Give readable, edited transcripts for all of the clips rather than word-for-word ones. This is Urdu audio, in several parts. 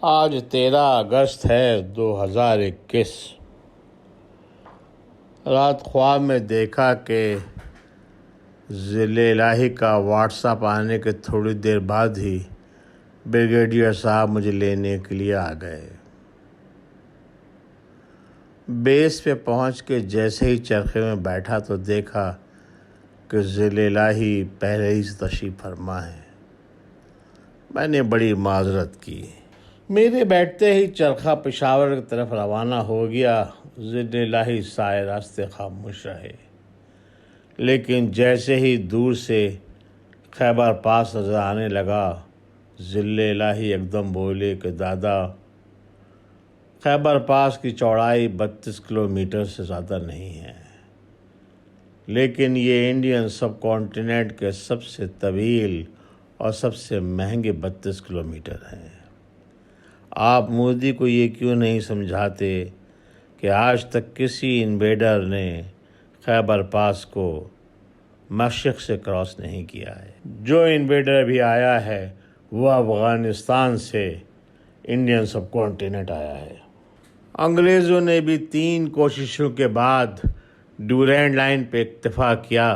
آج 13 اگست ہے 2021۔ رات خواب میں دیکھا کہ ذل الہی کا واٹس ایپ آنے کے تھوڑی دیر بعد ہی بریگیڈیئر صاحب مجھے لینے کے لیے آ گئے۔ بیس پہ پہنچ کے جیسے ہی چرخے میں بیٹھا تو دیکھا کہ ذل الہی پہلے ہی سے تشریف فرما ہے۔ میں نے بڑی معذرت کی۔ میرے بیٹھتے ہی چرخہ پشاور کی طرف روانہ ہو گیا۔ ذل الہی سارے راستے خاموش رہے، لیکن جیسے ہی دور سے خیبر پاس نظر آنے لگا، ذل الہی ایک دم بولے کہ دادا، خیبر پاس کی چوڑائی 32 کلومیٹر سے زیادہ نہیں ہے، لیکن یہ انڈین سب کانٹیننٹ کے سب سے طویل اور سب سے مہنگے 32 کلومیٹر ہیں۔ آپ مودی کو یہ کیوں نہیں سمجھاتے کہ آج تک کسی انویڈر نے خیبر پاس کو مشرق سے کراس نہیں کیا ہے۔ جو انویڈر بھی آیا ہے وہ افغانستان سے انڈین سب کانٹیننٹ آیا ہے۔ انگریزوں نے بھی 3 کوششوں کے بعد ڈیورینڈ لائن پہ اکتفا کیا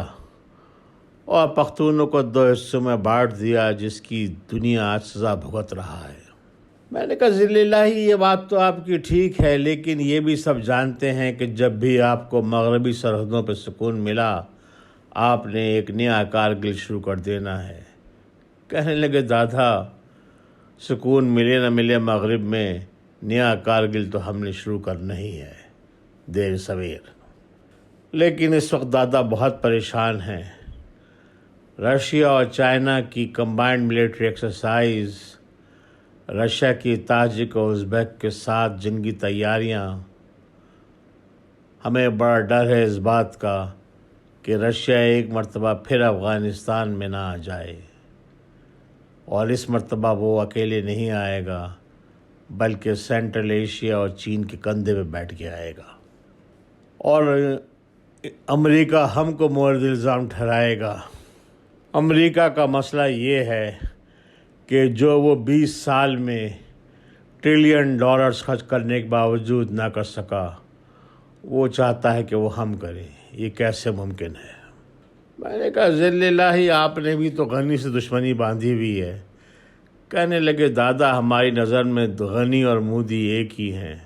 اور پختونوں کو 2 حصوں میں بانٹ دیا، جس کی دنیا آج سزا بھگت رہا ہے۔ میں نے کہا ذل الہی یہ بات تو آپ کی ٹھیک ہے، لیکن یہ بھی سب جانتے ہیں کہ جب بھی آپ کو مغربی سرحدوں پہ سکون ملا، آپ نے ایک نیا کارگل شروع کر دینا ہے۔ کہنے لگے دادا، سکون ملے نہ ملے مغرب میں، نیا کارگل تو ہم نے شروع کرنا ہی ہے، دیر سویر۔ لیکن اس وقت دادا بہت پریشان ہیں۔ رشیا اور چائنا کی کمبائنڈ ملٹری ایکسرسائز، رشیا کی تاجک اور ازبیک کے ساتھ جنگی تیاریاں، ہمیں بڑا ڈر ہے اس بات کا کہ رشیا ایک مرتبہ پھر افغانستان میں نہ آ جائے، اور اس مرتبہ وہ اکیلے نہیں آئے گا بلکہ سینٹرل ایشیا اور چین کے کندھے پہ بیٹھ کے آئے گا، اور امریکہ ہم کو مورد الزام ٹھہرائے گا۔ امریکہ کا مسئلہ یہ ہے کہ جو وہ 20 سال میں $1 ٹریلین خرچ کرنے کے باوجود نہ کر سکا، وہ چاہتا ہے کہ وہ ہم کریں۔ یہ کیسے ممکن ہے؟ میں نے کہا ذل الہی، آپ نے بھی تو غنی سے دشمنی باندھی ہوئی ہے۔ کہنے لگے دادا، ہماری نظر میں غنی اور مودی ایک ہی ہیں۔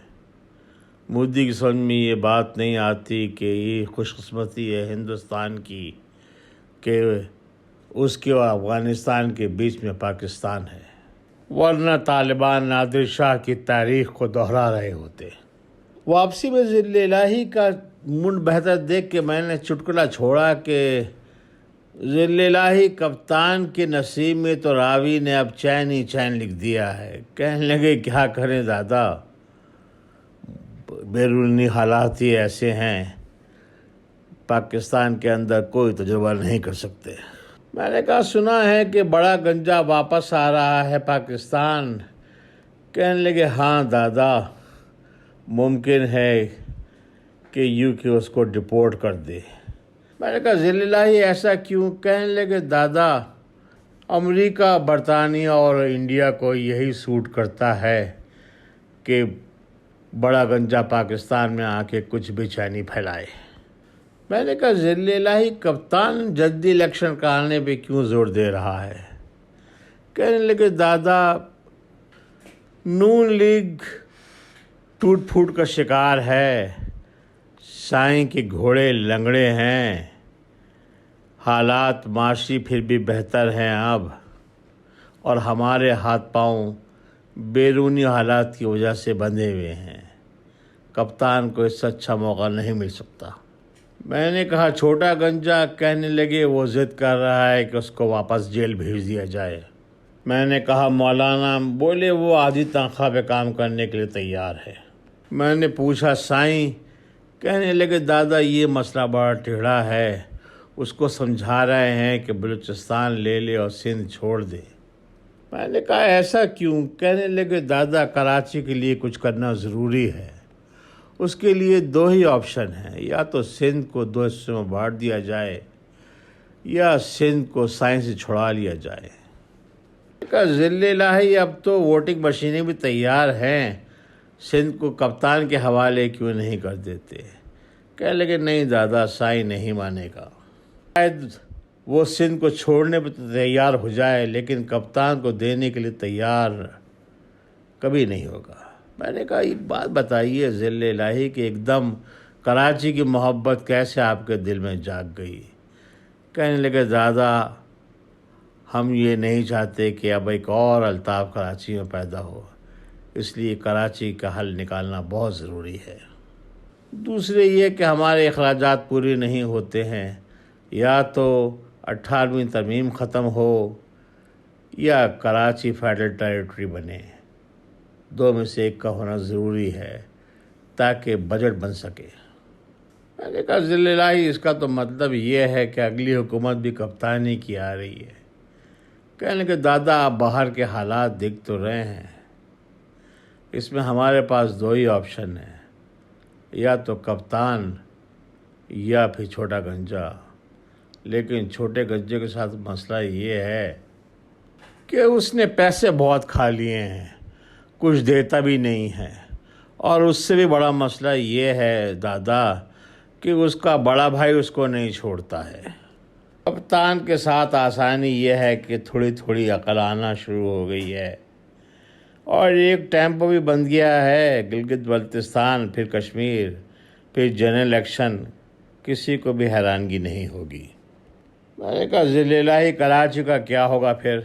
مودی کی سمجھ میں یہ بات نہیں آتی کہ یہ خوش قسمتی ہے ہندوستان کی کہ اس کے اور افغانستان کے بیچ میں پاکستان ہے، ورنہ طالبان نادر شاہ کی تاریخ کو دہرا رہے ہوتے۔ واپسی میں ذل الہی کا منڈ بہتر دیکھ کے میں نے چٹکلا چھوڑا کہ ذل الہی، کپتان کے نصیب میں تو راوی نے اب چین ہی چین لکھ دیا ہے۔ کہنے لگے کیا کریں دادا، بیرونی حالات ہی ایسے ہیں، پاکستان کے اندر کوئی تجربہ نہیں کر سکتے۔ میں نے کہا سنا ہے کہ بڑا گنجا واپس آ رہا ہے پاکستان۔ کہنے لگے ہاں دادا، ممکن ہے کہ UK اس کو ڈپورٹ کر دے۔ میں نے کہا ذل الہی ایسا کیوں؟ کہنے لگے دادا، امریکہ، برطانیہ اور انڈیا کو یہی سوٹ کرتا ہے کہ بڑا گنجا پاکستان میں آ کے کچھ بے چینی پھیلائے۔ میں نے کہا ذل الہی، کپتان جلدی الیکشن کرانے پہ کیوں زور دے رہا ہے؟ کہنے لگے دادا، نون لیگ ٹوٹ پھوٹ کا شکار ہے، سائیں کے گھوڑے لنگڑے ہیں، حالات معاشی پھر بھی بہتر ہیں اب، اور ہمارے ہاتھ پاؤں بیرونی حالات کی وجہ سے بندھے ہوئے ہیں۔ کپتان کو اس سے اچھا موقع نہیں مل سکتا۔ میں نے کہا چھوٹا گنجا؟ کہنے لگے وہ ضد کر رہا ہے کہ اس کو واپس جیل بھیج دیا جائے۔ میں نے کہا مولانا؟ بولے وہ آدھی تنخواہ پہ کام کرنے کے لیے تیار ہے۔ میں نے پوچھا سائیں؟ کہنے لگے دادا، یہ مسئلہ بڑا ٹیڑھا ہے، اس کو سمجھا رہے ہیں کہ بلوچستان لے لے اور سندھ چھوڑ دے۔ میں نے کہا ایسا کیوں؟ کہنے لگے دادا، کراچی کے لیے کچھ کرنا ضروری ہے، اس کے لیے 2 ہی آپشن ہیں، یا تو سندھ کو 2 حصوں میں بانٹ دیا جائے، یا سندھ کو سائیں سے چھڑا لیا جائے۔ کا ذل الہی اب تو ووٹنگ مشینیں بھی تیار ہیں، سندھ کو کپتان کے حوالے کیوں نہیں کر دیتے؟ کہنے لگے نہیں دادا، سائی نہیں مانے گا، شاید وہ سندھ کو چھوڑنے پہ تیار ہو جائے لیکن کپتان کو دینے کے لیے تیار کبھی نہیں ہوگا۔ میں نے کہا ایک بات بتائیے ذل الہی کہ ایک دم کراچی کی محبت کیسے آپ کے دل میں جاگ گئی؟ کہنے لگے دادا ہم یہ نہیں چاہتے کہ اب ایک اور الطاف کراچی میں پیدا ہو، اس لیے کراچی کا حل نکالنا بہت ضروری ہے۔ دوسرے یہ کہ ہمارے اخراجات پورے نہیں ہوتے ہیں، یا تو 18ویں ترمیم ختم ہو یا کراچی فیڈرل ٹیریٹری بنے، دو میں سے ایک کا ہونا ضروری ہے تاکہ بجٹ بن سکے۔ میں نے کہا ذل الہی اس کا تو مطلب یہ ہے کہ اگلی حکومت بھی کپتانی کی آ رہی ہے۔ کہنے کہ دادا آپ باہر کے حالات دیکھ تو رہے ہیں، اس میں ہمارے پاس دو ہی آپشن ہیں، یا تو کپتان یا پھر چھوٹا گنجا۔ لیکن چھوٹے گنجے کے ساتھ مسئلہ یہ ہے کہ اس نے پیسے بہت کھا لیے ہیں، کچھ دیتا بھی نہیں ہے، اور اس سے بھی بڑا مسئلہ یہ ہے دادا کہ اس کا بڑا بھائی اس کو نہیں چھوڑتا ہے۔ کپتان کے ساتھ آسانی یہ ہے کہ تھوڑی تھوڑی عقل آنا شروع ہو گئی ہے، اور ایک ٹیمپو بھی بن گیا ہے، گلگت بلتستان، پھر کشمیر، پھر جنرل الیکشن، کسی کو بھی حیرانگی نہیں ہوگی۔ میں نے کہا ذل الہی کراچی کا کیا ہوگا پھر؟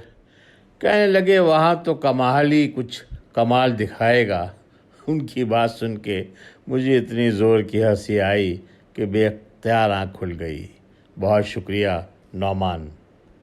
کہنے لگے وہاں تو کمال ہی کچھ کمال دکھائے گا۔ ان کی بات سن کے مجھے اتنی زور کی ہنسی آئی کہ بے اختیار آنکھ کھل گئی۔ بہت شکریہ نعمان۔